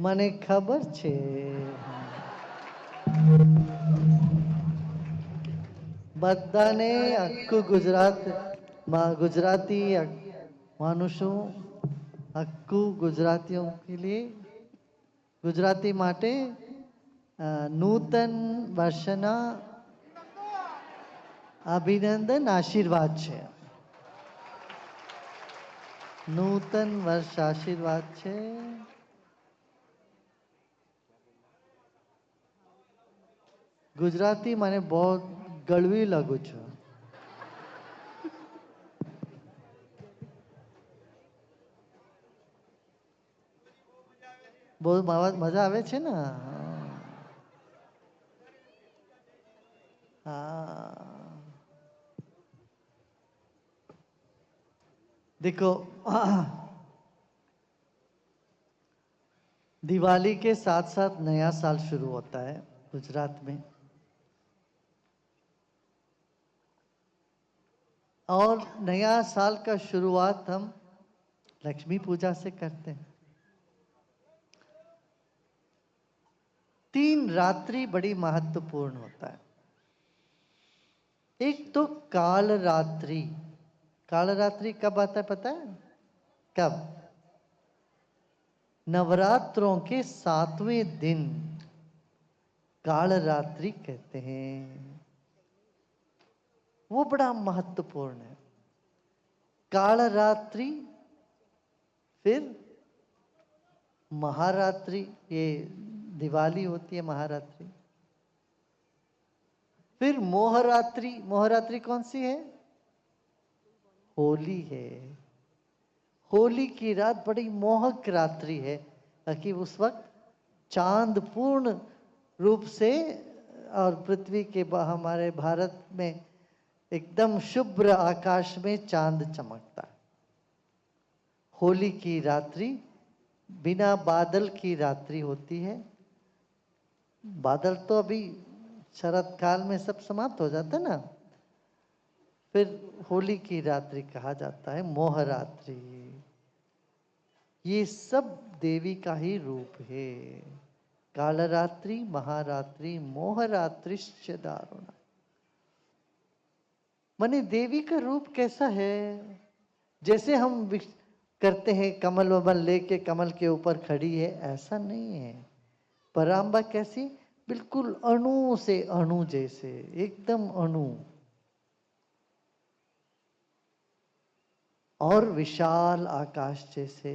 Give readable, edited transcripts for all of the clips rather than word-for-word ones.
મને ખબર છે બધાને આખું ગુજરાતમાં ગુજરાતી માનુષું આખું ગુજરાતીઓ કે लिए ગુજરાતી માટે નૂતન વર્ષના અભિનંદન આશીર્વાદ છે. નૂતન વર્ષ આશીર્વાદ છે. गुजराती मैंने बहुत गड़वी लगू छो. बहुत मजा आवे छे ना. देखो दिवाली के साथ साथ नया साल शुरू होता है गुजरात में. और नया साल का शुरुआत हम लक्ष्मी पूजा से करते हैं. 3 रात्रि बड़ी महत्वपूर्ण होता है. एक तो काल रात्रि. काल रात्रि कब आता है पता है? कब? नवरात्रों के 7वें दिन काल रात्रि कहते हैं. वो बड़ा महत्वपूर्ण है. काल रात्रि, फिर महारात्रि, ये दिवाली होती है महारात्रि. फिर मोहरात्रि. मोहरात्रि कौन सी है? होली है. होली की रात बड़ी मोहक रात्रि है ताकि उस वक्त चांद पूर्ण रूप से और पृथ्वी के हमारे भारत में एकदम शुभ्र आकाश में चांद चमकता है. होली की रात्रि बिना बादल की रात्रि होती है. बादल तो अभी शरद काल में सब समाप्त हो जाता है ना. फिर होली की रात्रि कहा जाता है मोहरात्रि. ये सब देवी का ही रूप है. कालरात्रि, महारात्रि, मोहरात्रिश्च दारुणा. माने देवी का रूप कैसा है? जैसे हम करते हैं कमल वमल लेके कमल के ऊपर खड़ी है, ऐसा नहीं है. पराम्बा कैसी? बिल्कुल अणु से अणु जैसे, एकदम अणु. और विशाल आकाश जैसे.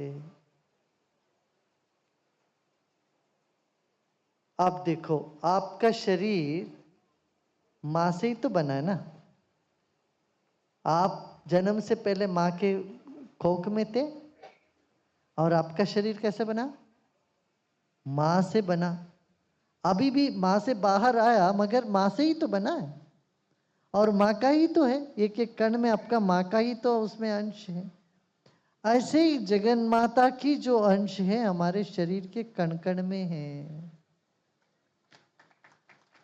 आप देखो, आपका शरीर मां से ही तो बना है ना. आप जन्म से पहले मां के कोख में थे और आपका शरीर कैसे बना? मां से बना. अभी भी मां से बाहर आया मगर मां से ही तो बना है और मां का ही तो है. एक एक कण में आपका मां का ही तो उसमें अंश है. ऐसे ही जगन माता की जो अंश है हमारे शरीर के कण कण में है.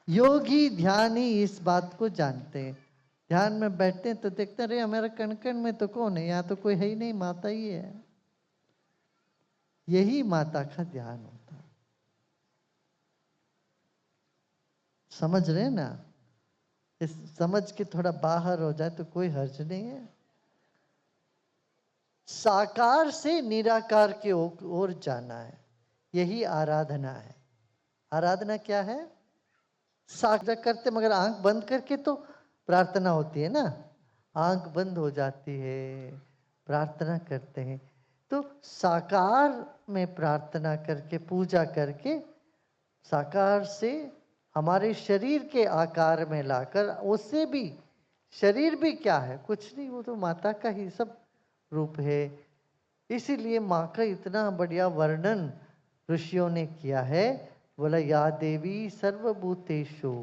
योगी ध्यानी इस बात को जानते हैं. ध्यान में बैठते हैं तो देखते रहे हमारे कण कण में तो कौन है? यहाँ तो कोई है ही नहीं, माता ही है. यही माता का ध्यान होता है. समझ रहे ना? इस समझ के थोड़ा बाहर हो जाए तो कोई हर्ज नहीं है. साकार से निराकार की ओर जाना है, यही आराधना है. आराधना क्या है? साकार करते मगर आंख बंद करके तो प्रार्थना होती है ना. आंख बंद हो जाती है, प्रार्थना करते हैं. तो साकार में प्रार्थना करके पूजा करके साकार से हमारे शरीर के आकार में लाकर, उससे भी शरीर भी क्या है? कुछ नहीं, वो तो माता का ही सब रूप है. इसीलिए माँ का इतना बढ़िया वर्णन ऋषियों ने किया है. बोला या देवी सर्वभूतेषु,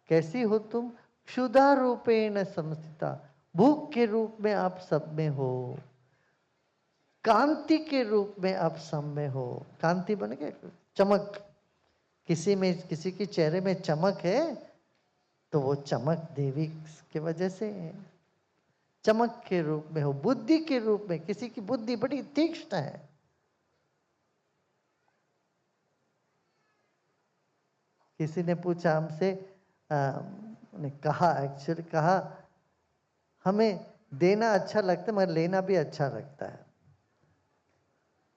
कैसी हो तुम? क्षुधा रूपेण संस्थिता, भूख के रूप में आप सब में हो. कांति के रूप में आप सब में हो। कांति बन गए चमक। किसी की चेहरे में चमक है तो वो चमक देवी की वजह से है। चमक के रूप में हो, बुद्धि के रूप में। किसी की बुद्धि बड़ी तीक्ष्ण है, किसी ने पूछा हमसे, ने कहा, एक्चुअली कहा हमें देना अच्छा लगता है मगर लेना भी अच्छा लगता है।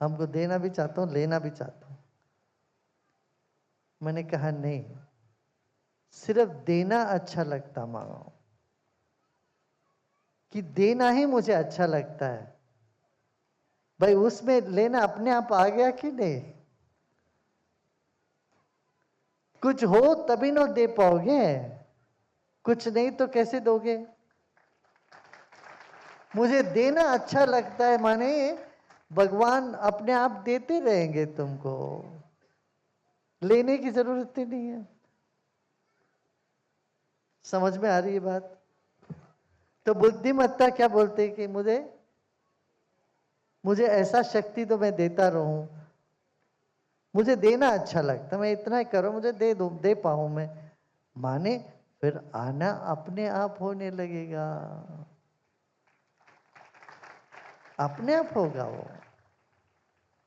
हमको देना भी चाहता हूँ, लेना भी चाहता हूँ। मैंने कहा नहीं, सिर्फ देना अच्छा लगता मानो, कि देना ही मुझे अच्छा लगता है। भाई उसमें लेना अपने आप आ गया कि नहीं? कुछ हो तभी ना दे पाओगे, कुछ नहीं तो कैसे दोगे? मुझे देना अच्छा लगता है माने भगवान अपने आप देते रहेंगे तुमको, लेने की जरूरत ही नहीं है। समझ में आ रही है बात? तो बुद्धिमत्ता क्या बोलते हैं कि मुझे ऐसा शक्ति तो मैं देता रहूं, मुझे देना अच्छा लगता, मैं इतना ही करो मुझे दे दो, दे पाऊं मैं, माने फिर आना अपने आप होने लगेगा, अपने आप होगा वो,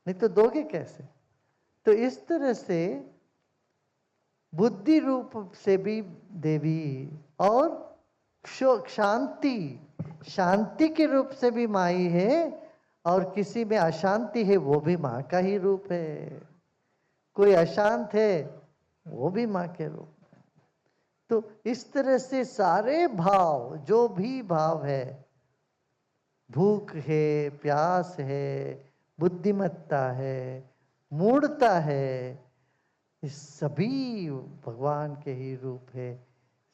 नहीं तो दोगे कैसे? तो इस तरह से बुद्धि रूप से भी देवी, और शांति के रूप से भी माई है, और किसी में अशांति है वो भी माँ का ही रूप है। कोई अशांत है वो भी माँ के रूप है। तो इस तरह से सारे भाव, जो भी भाव है, भूख है, प्यास है, बुद्धिमत्ता है, मूढ़ता है, इस सभी भगवान के ही रूप है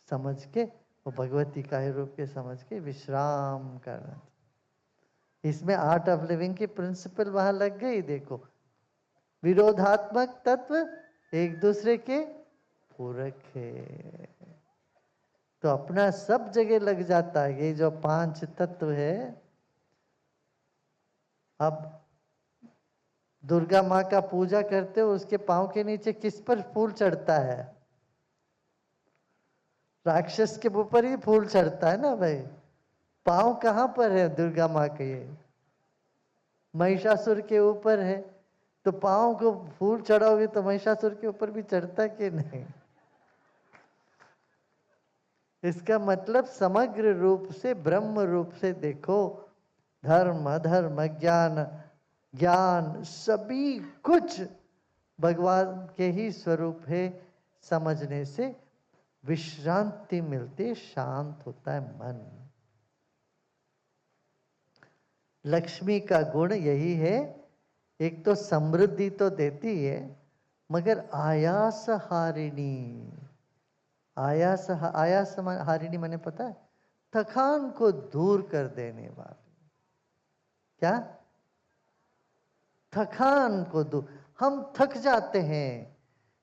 समझ के, और भगवती का ही रूप के समझ के विश्राम करना। इसमें आर्ट ऑफ लिविंग की प्रिंसिपल वहां लग गई। देखो, विरोधात्मक तत्व एक दूसरे के पूरक है, तो अपना सब जगह लग जाता है। ये जो 5 तत्व है, अब दुर्गा माँ का पूजा करते हो, उसके पांव के नीचे किस पर फूल चढ़ता है? राक्षस के ऊपर ही फूल चढ़ता है ना भाई। पांव कहाँ पर है दुर्गा माँ के? महिषासुर के ऊपर है। तो पांव को फूल चढ़ाओगे तो महिषासुर के ऊपर भी चढ़ता कि नहीं? इसका मतलब समग्र रूप से, ब्रह्म रूप से देखो। धर्म, अधर्म, ज्ञान सभी कुछ भगवान के ही स्वरूप है। समझने से विश्रांति मिलती, शांत होता है मन। लक्ष्मी का गुण यही है, एक तो समृद्धि तो देती है, मगर आयास हारिणी। आयास हारिणी माने पता है? थकान को दूर कर देने वाली। क्या? थकान को दूर। हम थक जाते हैं,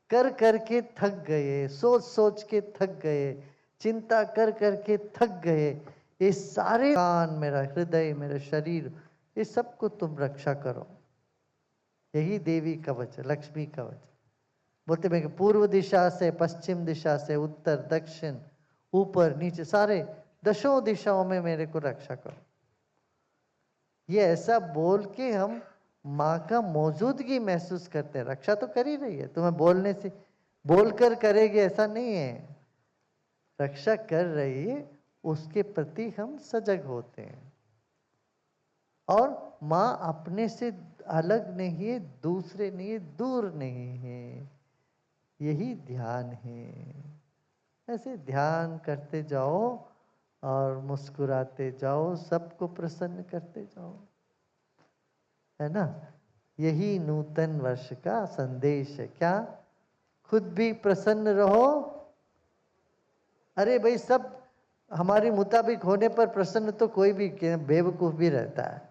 कर करके थक गए, सोच सोच के थक गए, चिंता कर करके थक गए। ये सारे कान, मेरा हृदय, मेरा शरीर, ये सबको तुम रक्षा करो। यही देवी कवच, लक्ष्मी कवच। बोलते मैं कि पूर्व दिशा से, पश्चिम दिशा से, उत्तर, दक्षिण, ऊपर, नीचे, सारे 10 दिशाओं में मेरे को रक्षा करो। ये ऐसा बोल के हम माँ का मौजूदगी महसूस करते हैं। रक्षा तो कर ही रही है, तुम्हें बोलने से, बोलकर करेगी ऐसा नहीं है। रक्षा कर रही है, उसके प्रति हम सजग होते हैं। और माँ अपने से अलग नहीं है, दूसरे नहीं है, दूर नहीं है। यही ध्यान है। ऐसे ध्यान करते जाओ और मुस्कुराते जाओ, सबको प्रसन्न करते जाओ, है ना? यही नूतन वर्ष का संदेश है। क्या? खुद भी प्रसन्न रहो। अरे भाई, सब हमारी मुताबिक होने पर प्रसन्न तो कोई भी बेवकूफ भी रहता है।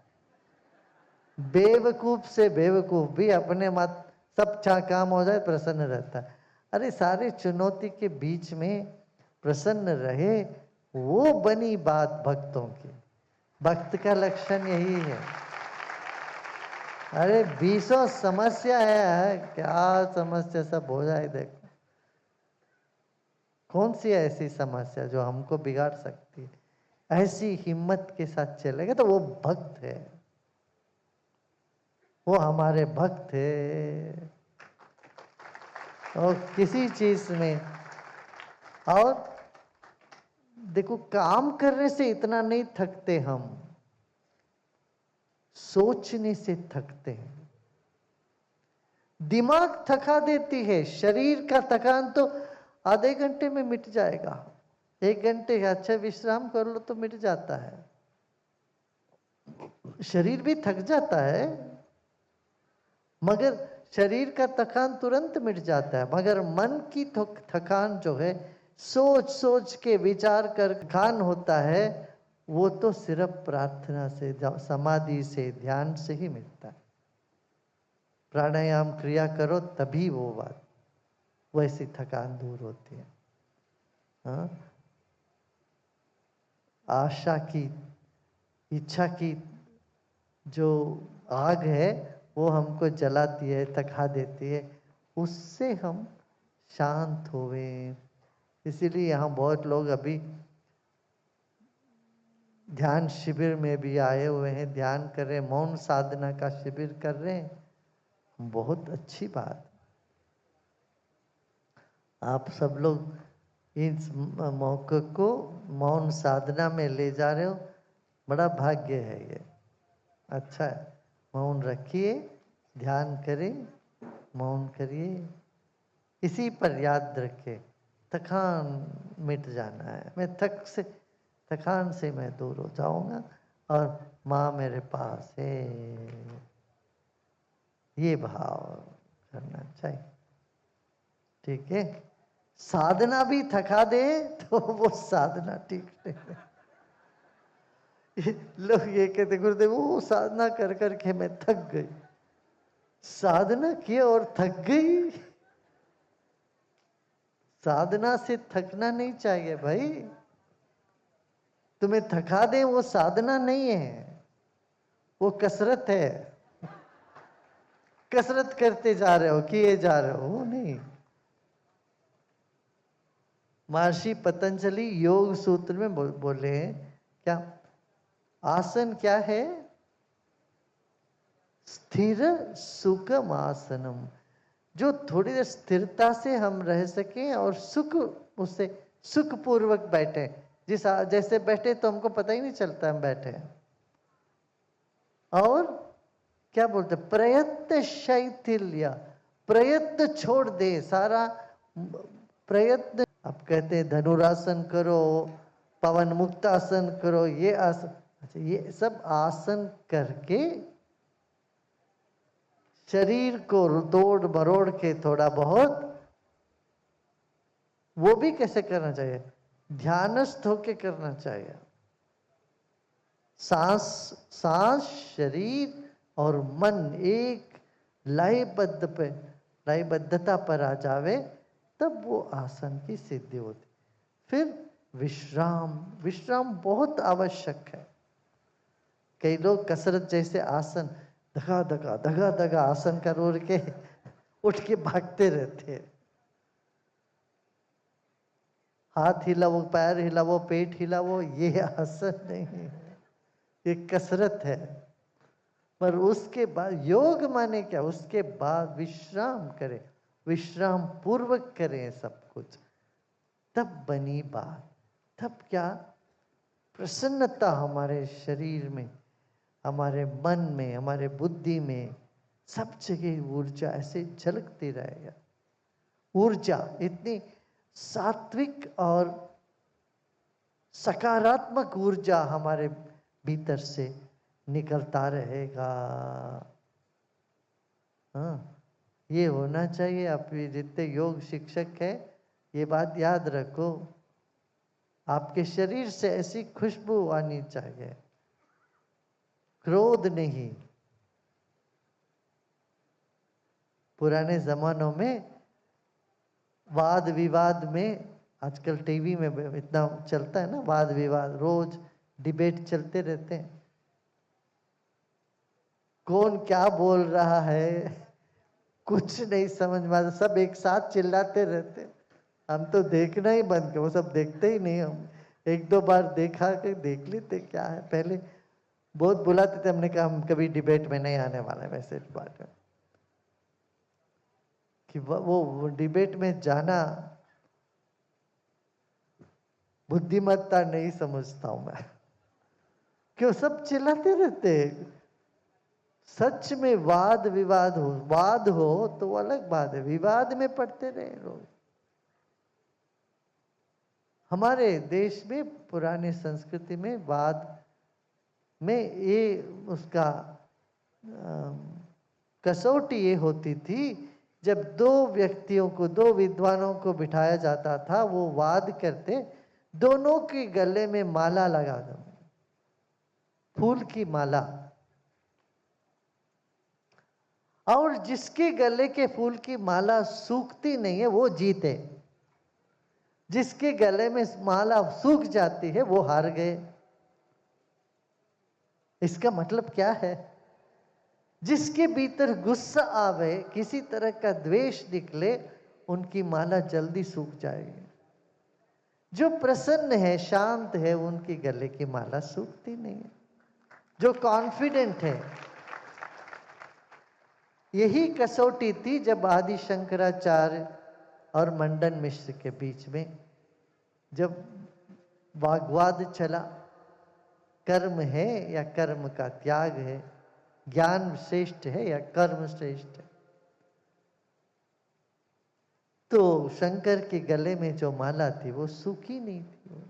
बेवकूफ से बेवकूफ भी अपने मत सब काम हो जाए प्रसन्न रहता है। अरे सारी चुनौती के बीच में प्रसन्न रहे, वो बनी बात भक्तों की। भक्त का लक्षण यही है। अरे बीसों समस्या है, क्या समस्या सब हो जाए देखो। कौन सी ऐसी समस्या जो हमको बिगाड़ सकती है? ऐसी हिम्मत के साथ चलेगा तो वो भक्त है, वो हमारे भक्त है। और किसी चीज में, और देखो काम करने से इतना नहीं थकते हम, सोचने से थकते हैं। दिमाग थका देती है, शरीर का थकान तो आधे घंटे में मिट जाएगा, 1 घंटे अच्छा विश्राम कर लो तो मिट जाता है। शरीर भी थक जाता है, मगर शरीर का थकान तुरंत मिट जाता है, मगर मन की थकान जो है, सोच सोच के विचार कर थकान होता है, वो तो सिर्फ प्रार्थना से, समाधि से, ध्यान से ही मिलता है। प्राणायाम क्रिया करो तभी वो बात, वैसी थकान दूर होती है। हाँ, आशा की, इच्छा की जो आग है वो हमको जलाती है, थका देती है, उससे हम शांत होवे। इसीलिए यहाँ बहुत लोग अभी ध्यान शिविर में भी आए हुए हैं, ध्यान कर रहे हैं, मौन साधना का शिविर कर रहे हैं। बहुत अच्छी बात। आप सब लोग इस मौके को मौन साधना में ले जा रहे हो, बड़ा भाग्य है ये, अच्छा है। मौन रखिए, ध्यान करें, मौन करिए, इसी पर याद रखे, थकान मिट जाना है। मैं थकान से मैं दूर हो जाऊंगा और माँ मेरे पास है, ये भाव करना चाहिए। ठीक है, साधना भी थका दे तो वो साधना ठीक नहीं। लोग ये कहते गुरुदेव वो साधना कर करके मैं थक गई। साधना की और थक गई? साधना से थकना नहीं चाहिए भाई। तुम्हें थका दे वो साधना नहीं है, वो कसरत है। कसरत करते जा रहे हो, किए जा रहे हो, वो नहीं। महर्षि पतंजलि योग सूत्र में बोले हैं क्या, आसन क्या है? स्थिर सुखम आसनम, जो थोड़ी देर स्थिरता से हम रह सकें और सुख, उससे सुख पूर्वक बैठे। जैसे बैठे तो हमको पता ही नहीं चलता हम बैठे हैं। और क्या बोलते, प्रयत्न शैथिल्य, प्रयत्न छोड़ दे सारा प्रयत्न। आप कहते हैं धनुरासन करो, पवन मुक्त आसन करो, ये आसन, अच्छा ये सब आसन करके शरीर को तोड़ मरोड़ के थोड़ा बहुत, वो भी कैसे करना चाहिए? ध्यानस्थ होके करना चाहिए। सांस सांस शरीर और मन एक लयबद्धता पर आ जावे, तब वो आसन की सिद्धि होती। फिर विश्राम, विश्राम बहुत आवश्यक है। कई लोग कसरत जैसे आसन धगा धगा धगा धगा आसन कर के उठ के भागते रहते हैं। हाथ हिलावो, पैर हिलावो, पेट हिलावो, ये आसन नहीं है, ये कसरत है। पर उसके बाद योग माने क्या, उसके बाद विश्राम करें, विश्राम पूर्वक करें सब कुछ, तब बनी बात। तब क्या प्रसन्नता हमारे शरीर में, हमारे मन में, हमारे बुद्धि में, सब जगह ऊर्जा ऐसे झलकती रहेगा। ऊर्जा इतनी सात्विक और सकारात्मक ऊर्जा हमारे भीतर से निकलता रहेगा। हाँ, ये होना चाहिए। आप जितने योग शिक्षक है, ये बात याद रखो, आपके शरीर से ऐसी खुशबू आनी चाहिए, क्रोध नहीं। पुराने जमानों में वाद विवाद में, आजकल टीवी में इतना चलता है ना, वाद विवाद रोज डिबेट चलते रहते हैं। कौन क्या बोल रहा है कुछ नहीं समझ में आता, सब एक साथ चिल्लाते रहते। हम तो देखना ही बंद कर, वो सब देखते ही नहीं। हम एक दो बार देखा के देख लेते क्या है। पहले बहुत बुलाते थे, हमने कहा हम कभी डिबेट में नहीं आने वाले वैसे बात है कि वो डिबेट में जाना बुद्धिमत्ता नहीं समझता हूं मैं। क्यों सब चिल्लाते रहते हैं। सच में वाद विवाद हो, वाद हो तो अलग बात है, विवाद में पड़ते रहे लोग। हमारे देश में पुरानी संस्कृति में वाद में ये उसका कसौटी ये होती थी, जब दो व्यक्तियों को, दो विद्वानों को बिठाया जाता था, वो वाद करते, दोनों के गले में माला लगा दो, फूल की माला, और जिसके गले के फूल की माला सूखती नहीं है वो जीते, जिसके गले में माला सूख जाती है वो हार गए। इसका मतलब क्या है? जिसके भीतर गुस्सा आवे, किसी तरह का द्वेष निकले, उनकी माला जल्दी सूख जाएगी। जो प्रसन्न है, शांत है, उनकी गले की माला सूखती नहीं है। जो कॉन्फिडेंट है, यही कसौटी थी जब आदि शंकराचार्य और मंडन मिश्र के बीच में जब वाग्वाद चला, कर्म है या कर्म का त्याग है, ज्ञान श्रेष्ठ है या कर्म श्रेष्ठ है। तो शंकर के गले में जो माला थी वो सूखी नहीं थी,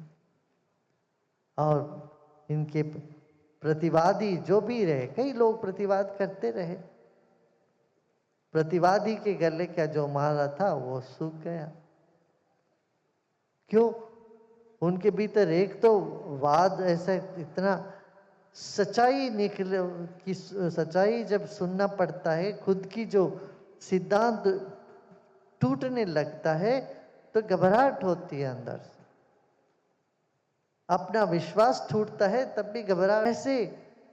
और इनके प्रतिवादी जो भी रहे, कई लोग प्रतिवाद करते रहे, प्रतिवादी के गले का जो माला था वो सूख गया। क्यों? उनके भीतर एक तो वाद ऐसा इतना सच्चाई निकले कि सच्चाई जब सुनना पड़ता है, खुद की जो सिद्धांत टूटने लगता है तो घबराहट होती है अंदर से, अपना विश्वास टूटता है तब भी घबराहट। ऐसे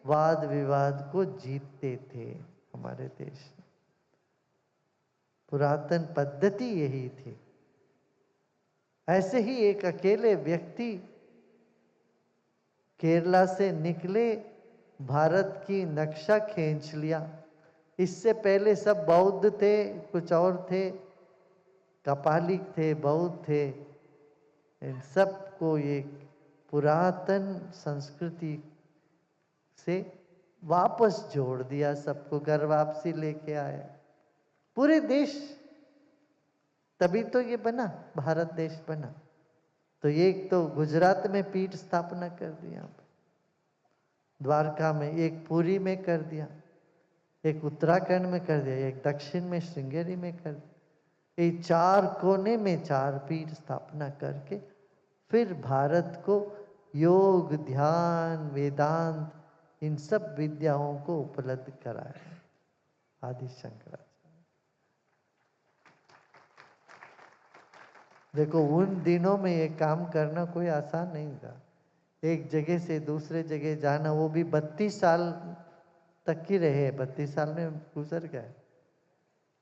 वाद विवाद को जीतते थे हमारे देश में। पुरातन पद्धति यही थी। ऐसे ही एक अकेले व्यक्ति केरला से निकले, भारत की नक्शा खींच लिया। इससे पहले सब बौद्ध थे, कुछ और थे, कपालिक थे, बौद्ध थे, इन सबको ये पुरातन संस्कृति से वापस जोड़ दिया, सबको घर वापसी लेके आए पूरे देश। तभी तो ये बना, भारत देश बना। तो ये एक तो गुजरात में पीठ स्थापना कर दिया, द्वारका में, एक पुरी में कर दिया, एक उत्तराखंड में कर दिया, एक दक्षिण में श्रृंगेरी में कर दिया। ये चार कोने में चार पीठ स्थापना करके फिर भारत को योग, ध्यान, वेदांत, इन सब विद्याओं को उपलब्ध कराया आदि शंकराचार्य। देखो उन दिनों में ये काम करना कोई आसान नहीं था। एक जगह से दूसरे जगह जाना, वो भी 32 साल तक ही रहे, 32 साल में गुजर गए।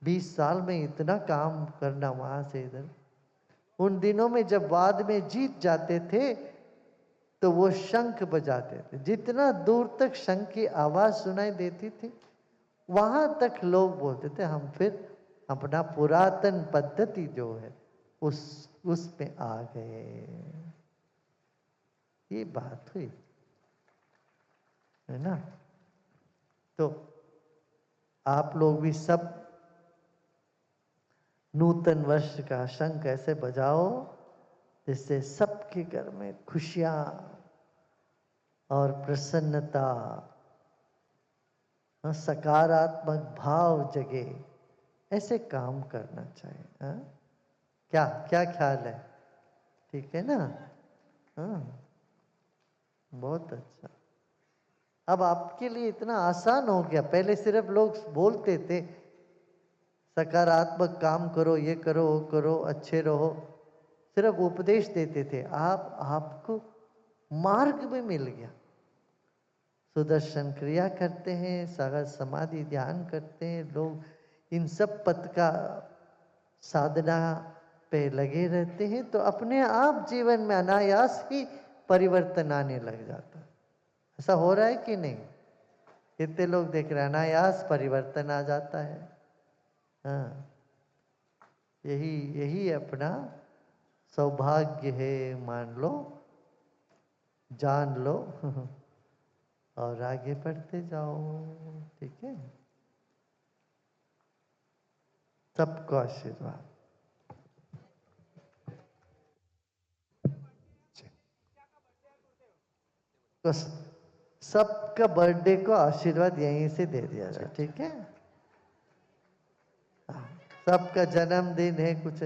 20 साल में इतना काम करना वहां से इधर। उन दिनों में जब वाद में जीत जाते थे तो वो शंख बजाते थे, जितना दूर तक शंख की आवाज सुनाई देती थी वहां तक लोग बोलते थे हम फिर अपना पुरातन पद्धति जो है उस पे आ गए। ये बात हुई है ना। तो आप लोग भी सब नूतन वर्ष का शंख ऐसे बजाओ जिससे सबके घर में खुशियां और प्रसन्नता, सकारात्मक भाव जगे। ऐसे काम करना चाहिए। हा? क्या क्या ख्याल है? ठीक है ना? हाँ, बहुत अच्छा। अब आपके लिए इतना आसान हो गया। पहले सिर्फ लोग बोलते थे सकारात्मक काम करो, ये करो, वो करो, अच्छे रहो, सिर्फ उपदेश देते थे। आपको मार्ग में मिल गया, सुदर्शन क्रिया करते हैं, सहज समाधि ध्यान करते हैं लोग, इन सब पद का साधना पे लगे रहते हैं, तो अपने आप जीवन में अनायास ही परिवर्तन आने लग जाता है। ऐसा हो रहा है कि नहीं? कितने लोग देख रहे हैं अनायास परिवर्तन आ जाता है। हाँ, यही यही अपना सौभाग्य है, मान लो, जान लो और आगे बढ़ते जाओ। ठीक है, सबको आशीर्वाद। तो सबका बर्थडे को आशीर्वाद यहीं से दे दिया जाए। ठीक है, हाँ, सबका जन्मदिन है कुछ।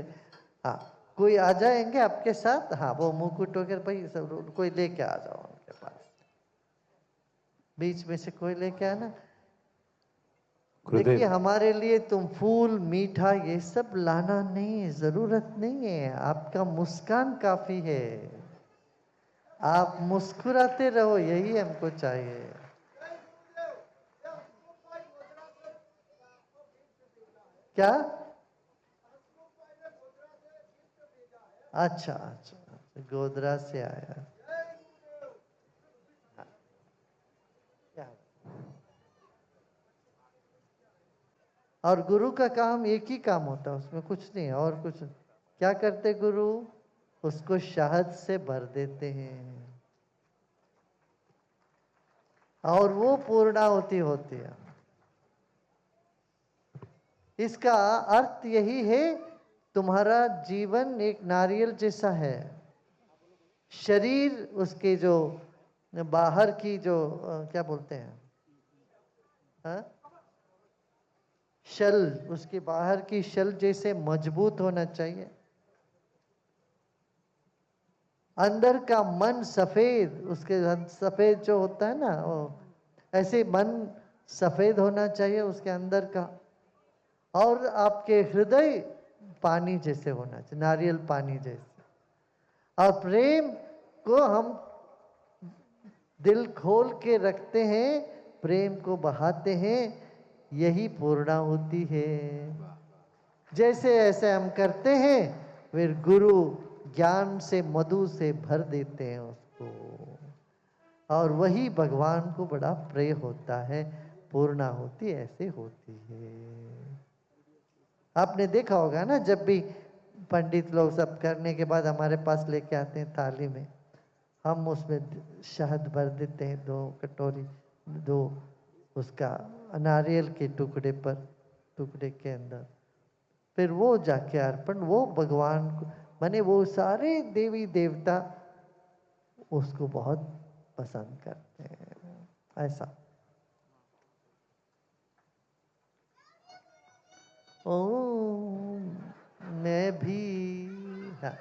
हाँ, कोई आ जाएंगे आपके साथ? हाँ, वो मुकुट वगैरह भाई सब कोई लेके आ जाओ उनके पास, बीच में से कोई लेके आना। देखिए, हमारे लिए तुम फूल मीठा ये सब लाना नहीं है, जरूरत नहीं है। आपका मुस्कान काफी है, आप मुस्कुराते रहो, यही हमको चाहिए। क्या? अच्छा अच्छा, गोधरा से आया। क्या? और गुरु का काम एक ही काम होता है, उसमें कुछ नहीं है और कुछ। क्या करते गुरु? उसको शहद से भर देते हैं और वो पूर्णाहुति होती है। इसका अर्थ यही है, तुम्हारा जीवन एक नारियल जैसा है। शरीर उसके जो बाहर की जो क्या बोलते हैं, हाँ? शल, उसके बाहर की शल जैसे मजबूत होना चाहिए, अंदर का मन सफेद, उसके सफेद जो होता है ना वो, ऐसे मन सफेद होना चाहिए उसके अंदर का। और आपके हृदय पानी जैसे होना चाहिए, नारियल पानी जैसे। और प्रेम को हम दिल खोल के रखते हैं, प्रेम को बहाते हैं, यही पूर्णाहुति है। जैसे ऐसे हम करते हैं, फिर गुरु ज्ञान से मधु से भर देते हैं उसको, और वही भगवान को बड़ा प्रिय होता है। पूर्णाहुति ऐसे होती है। आपने देखा होगा ना, जब भी पंडित लोग सब करने के बाद हमारे पास लेके आते हैं थाली में, हम उसमें शहद भर देते हैं 2 कटोरी, 2 उसका नारियल के टुकड़े पर, टुकड़े के अंदर, फिर वो जाके अर्पण, वो भगवान को, माने वो सारे देवी देवता उसको बहुत पसंद करते हैं। ऐसा। ओ मैं भी, हाँ।